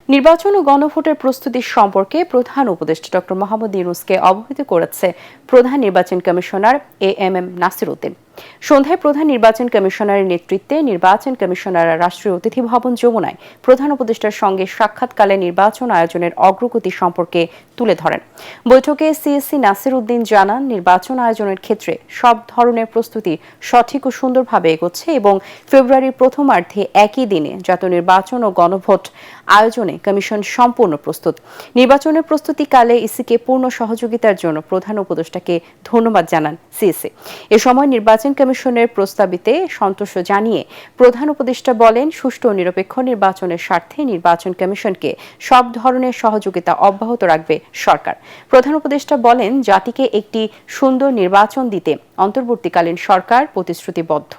নির্বাচন ও গণভোটের প্রস্তুতি সম্পর্কে প্রধান উপদেষ্টা ডক্টর মোহাম্মদ ইউনূসকে অবহিত করেছে প্রধান নির্বাচন কমিশনার এএমএম নাসির উদ্দিন। সন্ধ্যায় প্রধান নির্বাচন কমিশনারের নেতৃত্বে নির্বাচন কমিশনাররা রাষ্ট্রীয় অতিথি ভবন যমুনায় প্রধান উপদেষ্টার সঙ্গে সাক্ষাৎকালে নির্বাচন আয়োজনের অগ্রগতি সম্পর্কে তুলে ধরেন। বৈঠকে সিএসসি নাসির উদ্দিন জানান, নির্বাচন আয়োজনের ক্ষেত্রে সব ধরনের প্রস্তুতি সঠিক ও সুন্দরভাবে এগোচ্ছে এবং ফেব্রুয়ারির প্রথমার্ধে একই দিনে জাতীয় নির্বাচন ও গণভোট আয়োজনে কমিশন সম্পূর্ণ প্রস্তুত। নির্বাচনের প্রস্তুতিকালে ইসিকে পূর্ণ সহযোগিতার জন্য প্রধান উপদেষ্টাকে ধন্যবাদ জানান সিএসসি। এ সময় নির্বাচন কমিশনের প্রস্তাবিতে সন্তোষ জানিয়ে প্রধান উপদেষ্টা বলেন, সুষ্ঠু ও নিরপেক্ষ নির্বাচনের স্বার্থে নির্বাচন কমিশনকে সব ধরনের সহযোগিতা অব্যাহত রাখবে সরকার। প্রধান উপদেষ্টা বলেন, জাতিকে একটি সুন্দর নির্বাচন দিতে অন্তর্বর্তীকালীন সরকার প্রতিশ্রুতিবদ্ধ।